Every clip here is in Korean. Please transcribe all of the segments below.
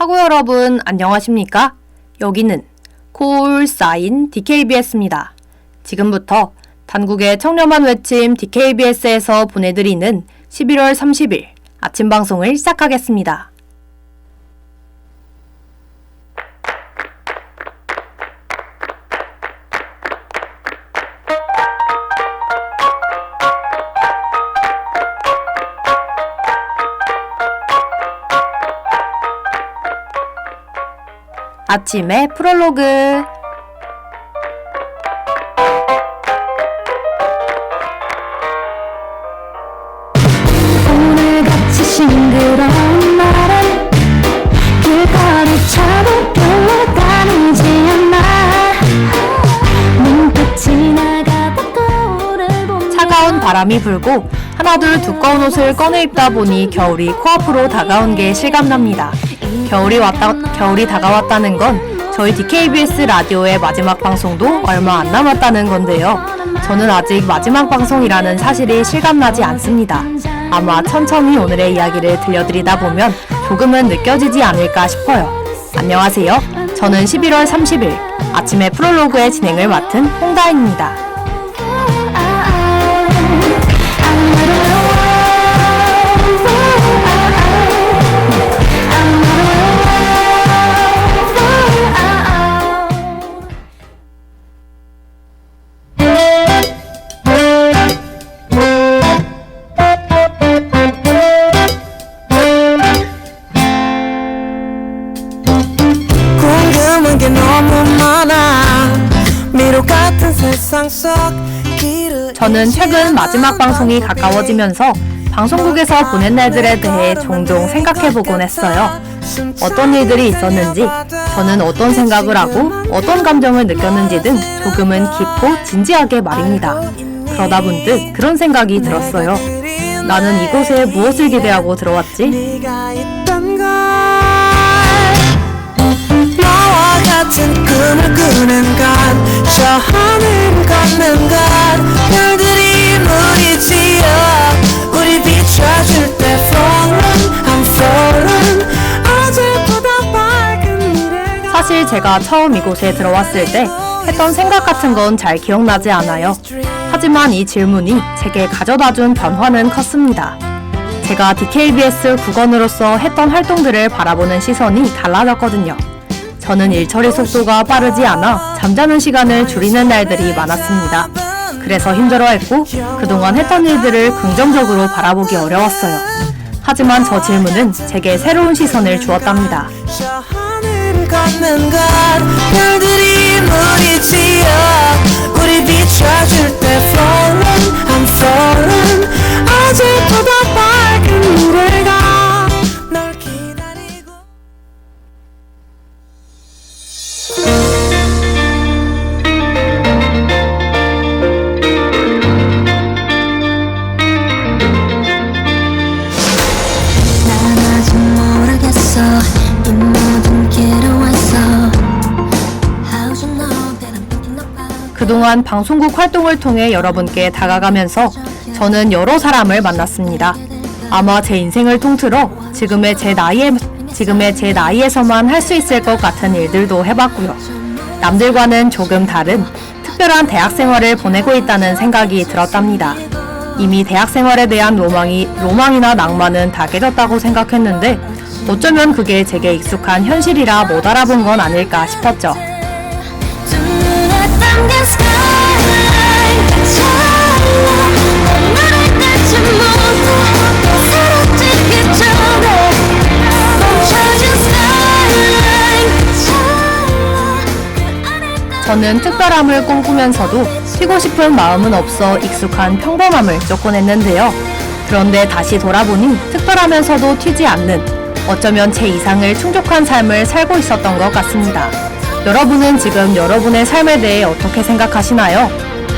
타구 여러분 안녕하십니까? 여기는 콜사인 DKBS입니다. 지금부터 단국의 청렴한 외침 DKBS에서 보내드리는 11월 30일 아침 방송을 시작하겠습니다. 아침의 프롤로그. 오늘같이 싱그러운 날은 길거리처럼 별로 다니지 않아. 눈끝 지나가다 거울을 보면 차가운 바람이 불고 하나둘 두꺼운 옷을 꺼내 입다 보니 겨울이 코앞으로 다가온 게 실감납니다. 겨울이 다가왔다는 건 저희 DKBS 라디오의 마지막 방송도 얼마 안 남았다는 건데요. 저는 아직 마지막 방송이라는 사실이 실감나지 않습니다. 아마 천천히 오늘의 이야기를 들려드리다 보면 조금은 느껴지지 않을까 싶어요. 안녕하세요. 저는 11월 30일 아침의 프롤로그의 진행을 맡은 홍다인입니다. 저는 최근 마지막 방송이 가까워지면서 방송국에서 보낸 날들에 대해 종종 생각해보곤 했어요. 어떤 일들이 있었는지, 저는 어떤 생각을 하고 어떤 감정을 느꼈는지 등 조금은 깊고 진지하게 말입니다. 그러다 문득 그런 생각이 들었어요. 나는 이곳에 무엇을 기대하고 들어왔지? 너와 같은 꿈을 꾸는 건 저 하늘 걷는 것 별들이 물이 지어 우리 비춰줄 때 falling I'm falling 어제보다 밝은 미래가 사실 제가 처음 이곳에 들어왔을 때 했던 생각 같은 건 잘 기억나지 않아요. 하지만 이 질문이 제게 가져다준 변화는 컸습니다. 제가 DKBS 국원으로서 했던 활동들을 바라보는 시선이 달라졌거든요. 저는 일처리 속도가 빠르지 않아 잠자는 시간을 줄이는 날들이 많았습니다. 그래서 힘들어했고 그동안 했던 일들을 긍정적으로 바라보기 어려웠어요. 하지만 저 질문은 제게 새로운 시선을 주었답니다. 저 하늘 걷는 것 별들이 물이 지어 우리 비춰줄 때 falling I'm falling 어제보다 밝은 미래가 널 기다리고 난 아직 모르겠어 이 모든 괴로워서 How you know that I'm thinking about 그동안 방송국 활동을 통해 여러분께 다가가면서 저는 여러 사람을 만났습니다. 아마 제 인생을 통틀어 지금의 제 나이에서만 할 수 있을 것 같은 일들도 해봤고요. 남들과는 조금 다른 특별한 대학 생활을 보내고 있다는 생각이 들었답니다. 이미 대학 생활에 대한 로망이나 낭만은 다 깨졌다고 생각했는데 어쩌면 그게 제게 익숙한 현실이라 못 알아본 건 아닐까 싶었죠. 두 눈에 담긴 skyline 찬란한 나를 떼지 못해 사라지기 전에 멈춰진 skyline 찬란 저는 특별함을 꿈꾸면서도 튀고 싶은 마음은 없어 익숙한 평범함을 쫓곤 했는데요. 그런데 다시 돌아보니 특별하면서도 튀지 않는 어쩌면 제 이상을 충족한 삶을 살고 있었던 것 같습니다. 여러분은 지금 여러분의 삶에 대해 어떻게 생각하시나요?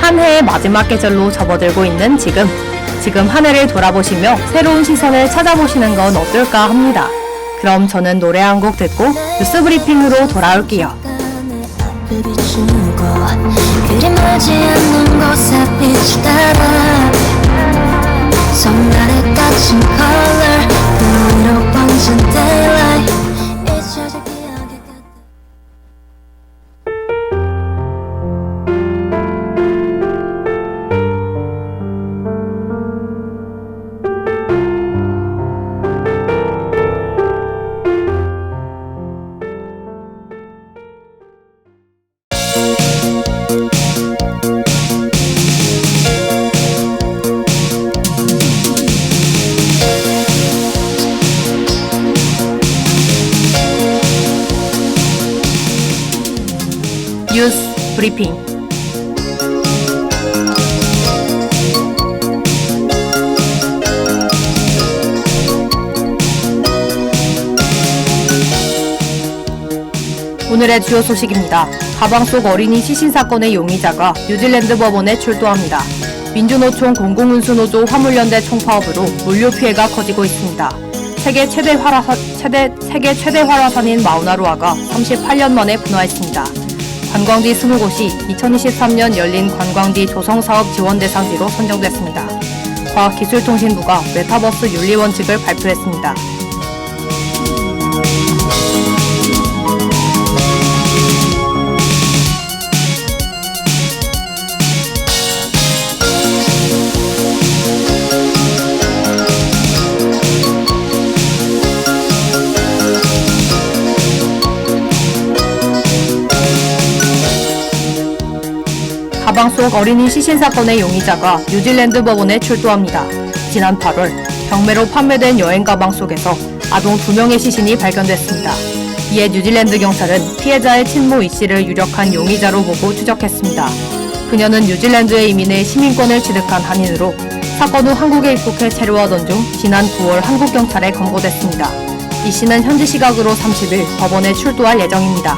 한 해의 마지막 계절로 접어들고 있는 지금 한 해를 돌아보시며 새로운 시선을 찾아보시는 건 어떨까 합니다. 그럼 저는 노래 한 곡 듣고 뉴스 브리핑으로 돌아올게요. 비추고 그림하지 않는 곳에 빛을 따라 손날에 꽂힌 color 그 위로 번진 daylight 잊혀질 브리핑. 오늘의 주요 소식입니다. 가방 속 어린이 시신 사건의 용의자가 뉴질랜드 법원에 출두합니다. 민주노총 공공운수노조 화물연대 총파업으로 물류 피해가 커지고 있습니다. 세계 최대 활화산인 마우나루아가 38년 만에 분화했습니다. 관광지 20곳이 2023년 열린 관광지 조성사업 지원 대상지로 선정됐습니다. 과학기술통신부가 메타버스 윤리 원칙을 발표했습니다. 가방 속 어린이 시신 사건의 용의자가 뉴질랜드 법원에 출두합니다. 지난 8월 경매로 판매된 여행 가방 속에서 아동 2명의 시신이 발견됐습니다. 이에 뉴질랜드 경찰은 피해자의 친모 E씨를 유력한 용의자로 보고 추적했습니다. 그녀는 뉴질랜드에 이민해 시민권을 취득한 한인으로 사건 후 한국에 입국해 체류하던 중 지난 9월 한국 경찰에 검거됐습니다. E씨는 현지 시각으로 30일 법원에 출두할 예정입니다.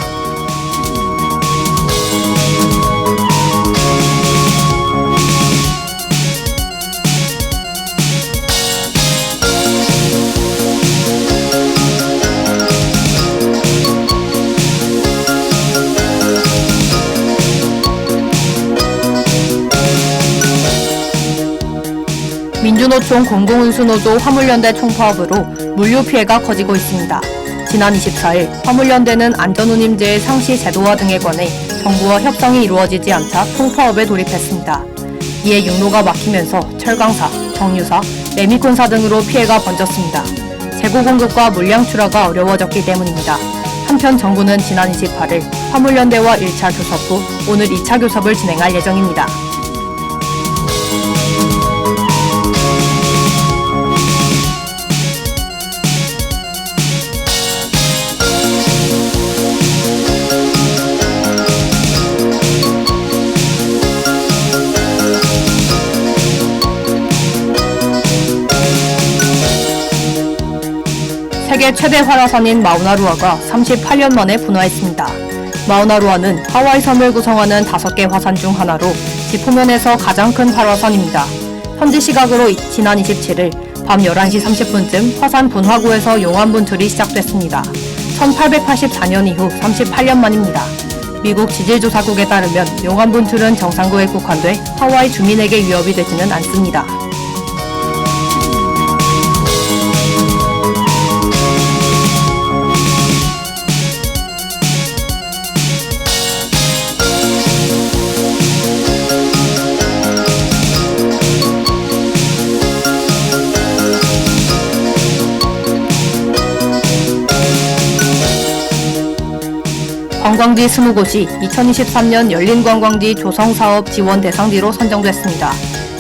민주노총 공공운수노조 화물연대 총파업으로 물류 피해가 커지고 있습니다. 지난 24일 화물연대는 안전운임제의 상시 제도화 등에 관해 정부와 협상이 이루어지지 않자 총파업에 돌입했습니다. 이에 육로가 막히면서 철강사, 정유사, 레미콘사 등으로 피해가 번졌습니다. 재고 공급과 물량 출하가 어려워졌기 때문입니다. 한편 정부는 지난 28일 화물연대와 1차 교섭 후 오늘 2차 교섭을 진행할 예정입니다. 세계 최대 활화산인 마우나루아가 38년 만에 분화했습니다. 마우나루아는 하와이 섬을 구성하는 5개 화산 중 하나로 지표면에서 가장 큰 활화산입니다. 현지 시각으로 지난 27일 밤 11시 30분쯤 화산 분화구에서 용암 분출이 시작됐습니다. 1884년 이후 38년 만입니다. 미국 지질조사국에 따르면 용암 분출은 정상구에 국한돼 하와이 주민에게 위협이 되지는 않습니다. 관광지 20곳이 2023년 열린관광지 조성사업 지원 대상지로 선정됐습니다.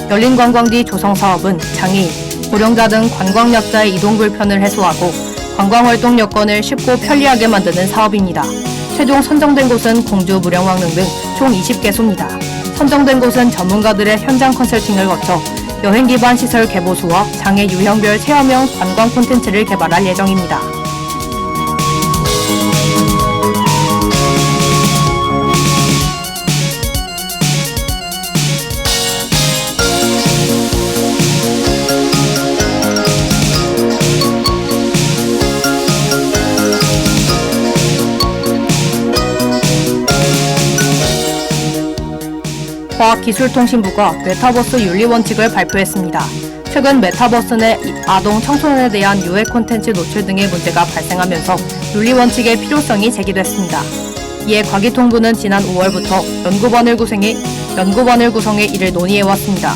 열린관광지 조성사업은 장애인, 고령자 등 관광약자의 이동 불편을 해소하고 관광활동 여건을 쉽고 편리하게 만드는 사업입니다. 최종 선정된 곳은 공주 무령왕릉 등 총 20개소입니다. 선정된 곳은 전문가들의 현장 컨설팅을 거쳐 여행 기반 시설 개보수와 장애 유형별 체험형 관광 콘텐츠를 개발할 예정입니다. 과학기술통신부가 메타버스 윤리 원칙을 발표했습니다. 최근 메타버스 내 아동 청소년에 대한 유해 콘텐츠 노출 등의 문제가 발생하면서 윤리 원칙의 필요성이 제기됐습니다. 이에 과기통부는 지난 5월부터 연구반을 구성해 이를 논의해왔습니다.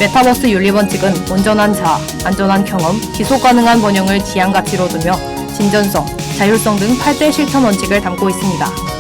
메타버스 윤리 원칙은 온전한 자아, 안전한 경험, 지속 가능한 번영을 지향 가치로 두며 진전성, 자율성 등 8대 실천 원칙을 담고 있습니다.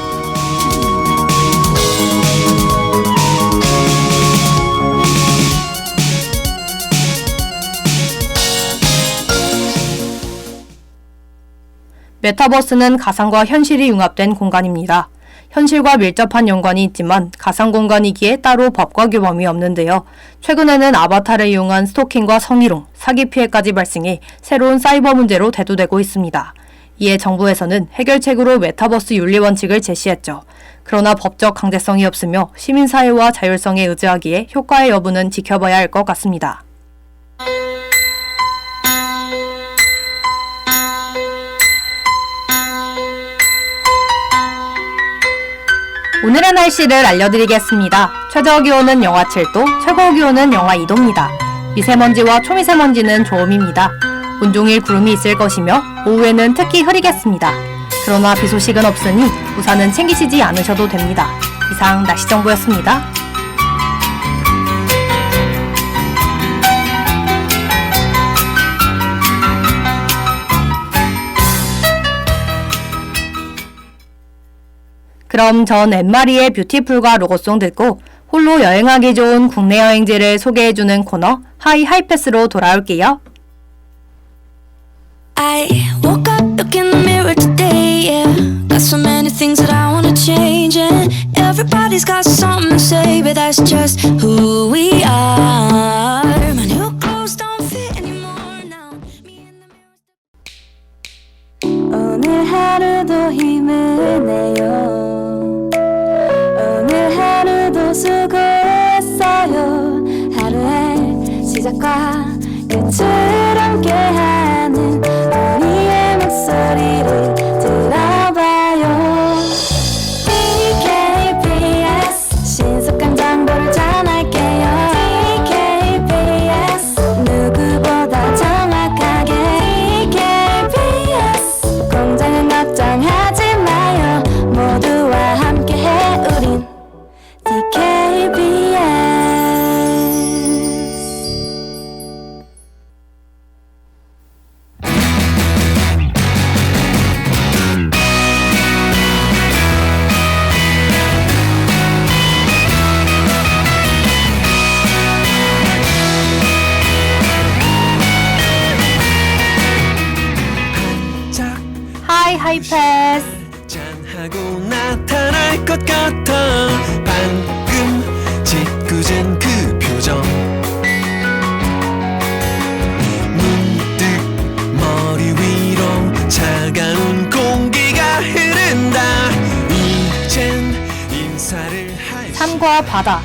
메타버스는 가상과 현실이 융합된 공간입니다. 현실과 밀접한 연관이 있지만 가상 공간이기에 따로 법과 규범이 없는데요. 최근에는 아바타를 이용한 스토킹과 성희롱, 사기 피해까지 발생해 새로운 사이버 문제로 대두되고 있습니다. 이에 정부에서는 해결책으로 메타버스 윤리 원칙을 제시했죠. 그러나 법적 강제성이 없으며 시민사회와 자율성에 의지하기에 효과의 여부는 지켜봐야 할 것 같습니다. 오늘의 날씨를 알려드리겠습니다. 최저기온은 영하 7도, 최고기온은 영하 2도입니다. 미세먼지와 초미세먼지는 좋음입니다. 온종일 구름이 있을 것이며 오후에는 특히 흐리겠습니다. 그러나 비 소식은 없으니 우산은 챙기시지 않으셔도 됩니다. 이상 날씨 정보였습니다. 그럼 전 앤마리의 뷰티풀과 로고송 듣고 홀로 여행하기 좋은 국내 여행지를 소개해주는 코너 하이 하이패스로 돌아올게요. I woke up, look in the mirror today, yeah. Got so many things that I wanna change, and everybody's got something to say, but that's just who we are. My new clothes don't fit anymore now. Me and the mirror. 오늘 하루도 힘을 내요. 오늘 하루도 수고했어요. 하루의 시작과 끝을 함께하는 우리의 목소리를 들어봐요. DKBS 신속한 정보를 전할게요. DKBS 누구보다 정확하게. DKBS 공장은 걱정하지 마요. 모두와 함께해 우린 DKBS. 하이 하이패스. 짠하고 나타날 것 같아. 방금 짓궂은 그 표정. 문득 머리 위로 차가운 공기가 흐른다. 이젠 인사를 할 산과 바다,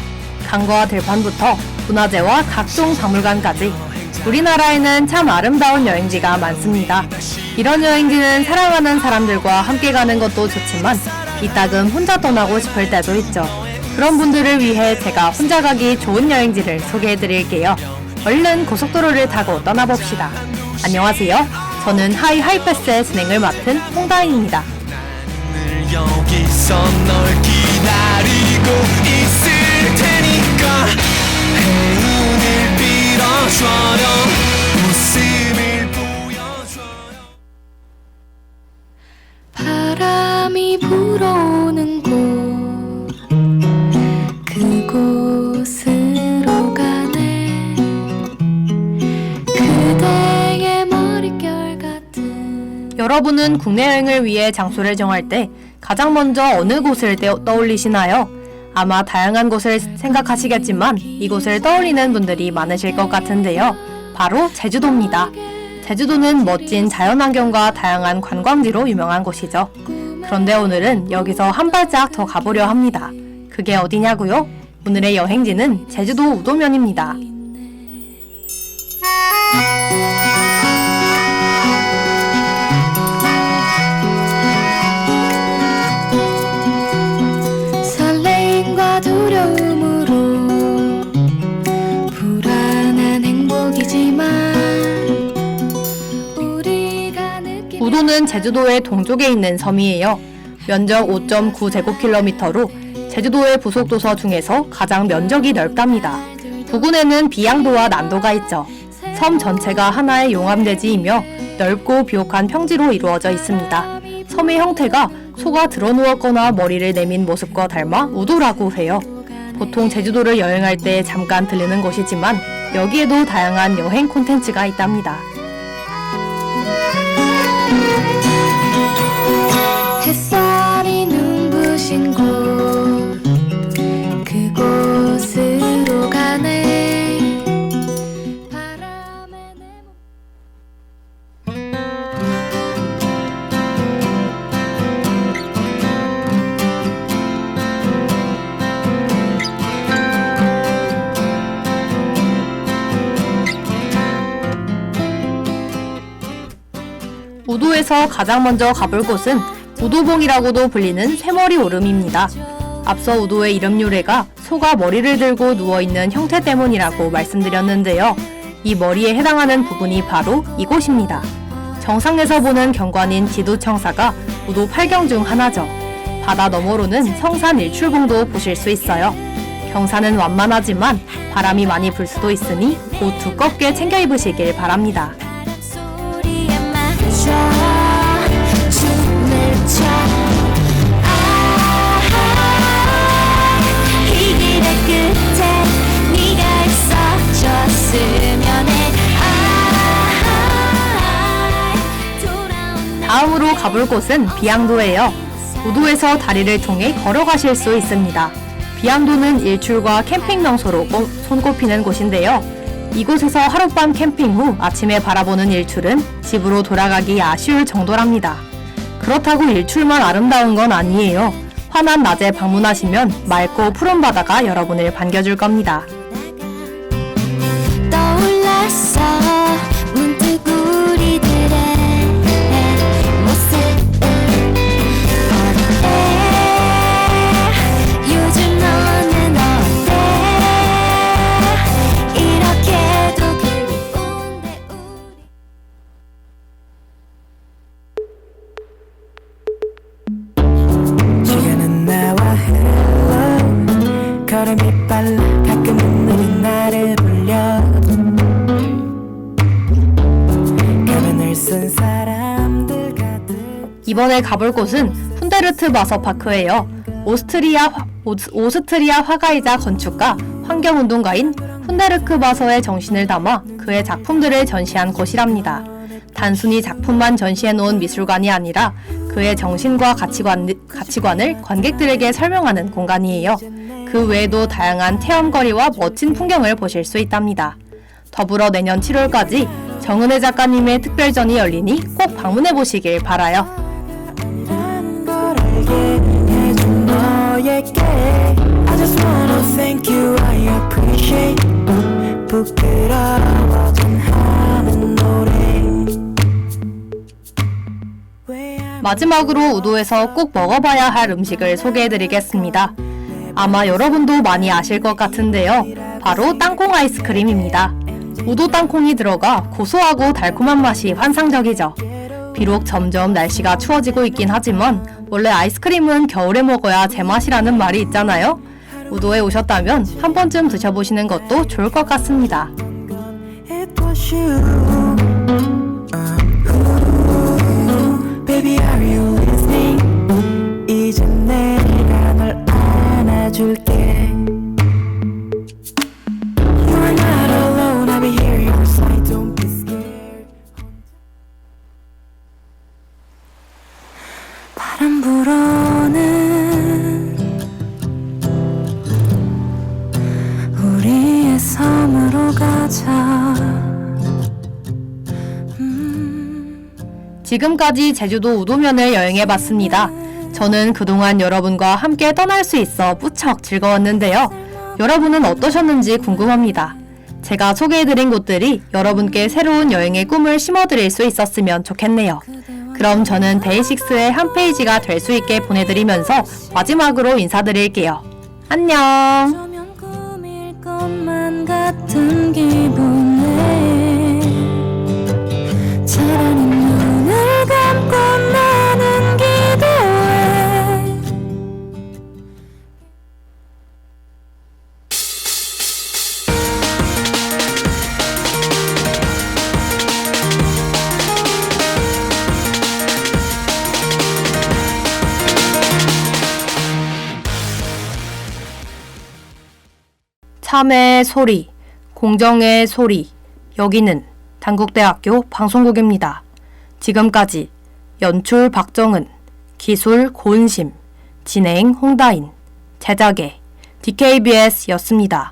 강과 들판부터 문화재와 각종 박물관까지 우리나라에는 참 아름다운 여행지가 많습니다. 이런 여행지는 사랑하는 사람들과 함께 가는 것도 좋지만 이따금 혼자 떠나고 싶을 때도 있죠. 그런 분들을 위해 제가 혼자 가기 좋은 여행지를 소개해드릴게요. 얼른 고속도로를 타고 떠나봅시다. 안녕하세요. 저는 하이 하이패스의 진행을 맡은 홍다인입니다. 늘 여기서 널 기다리고 있을 테니까 행운을 빌어줘요. 웃음을 보여줘요. 바람이 불어오는 곳 그곳으로 가네. 그대의 머릿결 같은. 여러분은 국내 여행을 위해 장소를 정할 때 가장 먼저 어느 곳을 떠올리시나요? 아마 다양한 곳을 생각하시겠지만 이곳을 떠올리는 분들이 많으실 것 같은데요. 바로 제주도입니다. 제주도는 멋진 자연환경과 다양한 관광지로 유명한 곳이죠. 그런데 오늘은 여기서 한 발짝 더 가보려 합니다. 그게 어디냐고요? 오늘의 여행지는 제주도 우도면입니다. 설레임과 두려움으로 불안한 행복이지만 우리가 느끼는 우도는 제주도의 동쪽에 있는 섬이에요. 면적 5.9제곱킬로미터로 제주도의 부속도서 중에서 가장 면적이 넓답니다. 부근에는 비양도와 난도가 있죠. 섬 전체가 하나의 용암대지이며 넓고 비옥한 평지로 이루어져 있습니다. 섬의 형태가 소가 드러누웠거나 머리를 내민 모습과 닮아 우도라고 해요. 보통 제주도를 여행할 때 잠깐 들르는 곳이지만 여기에도 다양한 여행 콘텐츠가 있답니다. 햇살이 눈부신 곳 우도에서 가장 먼저 가볼 곳은 우도봉이라고도 불리는 쇠머리 오름입니다. 앞서 우도의 이름 유래가 소가 머리를 들고 누워있는 형태 때문이라고 말씀드렸는데요. 이 머리에 해당하는 부분이 바로 이곳입니다. 정상에서 보는 경관인 지도청사가 우도 8경 중 하나죠. 바다 너머로는 성산 일출봉도 보실 수 있어요. 경사는 완만하지만 바람이 많이 불 수도 있으니 옷 두껍게 챙겨 입으시길 바랍니다. 소리에 맞춰 춤을 춰 이 길의 끝에 네가 있어줬으면 해 다음으로 가볼 곳은 비양도예요. 우도에서 다리를 통해 걸어가실 수 있습니다. 비양도는 일출과 캠핑 명소로 손꼽히는 곳인데요. 이곳에서 하룻밤 캠핑 후 아침에 바라보는 일출은 집으로 돌아가기 아쉬울 정도랍니다. 그렇다고 일출만 아름다운 건 아니에요. 환한 낮에 방문하시면 맑고 푸른 바다가 여러분을 반겨줄 겁니다. 떠올랐어 문득 우리들의 모습을 어때 요즘 너는 어때 이렇게도 그리운데 시간은 나와 hello 걸음이 빨라 가끔 눈물이 나를 불려 가면을 쓴 사람들 가득 이번에 가볼 곳은 훈데르트 바서파크예요. 오스트리아 화가이자 건축가, 환경운동가인 훈데르크 바서의 정신을 담아 그의 작품들을 전시한 곳이랍니다. 단순히 작품만 전시해놓은 미술관이 아니라 그의 정신과 가치관을 관객들에게 설명하는 공간이에요. 그 외에도 다양한 체험거리와 멋진 풍경을 보실 수 있답니다. 더불어 내년 7월까지 정은혜 작가님의 특별전이 열리니 꼭 방문해보시길 바라요. 아니라는 걸 알게 해준 너에게 I just wanna thank you I appreciate 부끄러워 전하는 노래 마지막으로 우도에서 꼭 먹어봐야 할 음식을 소개해드리겠습니다. 아마 여러분도 많이 아실 것 같은데요. 바로 땅콩 아이스크림입니다. 우도 땅콩이 들어가 고소하고 달콤한 맛이 환상적이죠. 비록 점점 날씨가 추워지고 있긴 하지만 원래 아이스크림은 겨울에 먹어야 제맛이라는 말이 있잖아요. 우도에 오셨다면 한 번쯤 드셔보시는 것도 좋을 것 같습니다. It was you Baby are you listening 이제 내가 널 안아줄게 You are not alone I'll be here your side Don't be scared 바람 불어오는 우리의 섬으로 가자 지금까지 제주도 우도면을 여행해봤습니다. 저는 그동안 여러분과 함께 떠날 수 있어 무척 즐거웠는데요. 여러분은 어떠셨는지 궁금합니다. 제가 소개해드린 곳들이 여러분께 새로운 여행의 꿈을 심어드릴 수 있었으면 좋겠네요. 그럼 저는 데이식스의 한 페이지가 될 수 있게 보내드리면서 마지막으로 인사드릴게요. 안녕! 어쩌면 꿈일 것만 같은 기분에 차라리 눈을 감고 나는 기도해 참의 소리, 공정의 소리, 여기는 단국대학교 방송국입니다. 지금까지 연출 박정은, 기술 고은심, 진행 홍다인, 제작의 DKBS였습니다.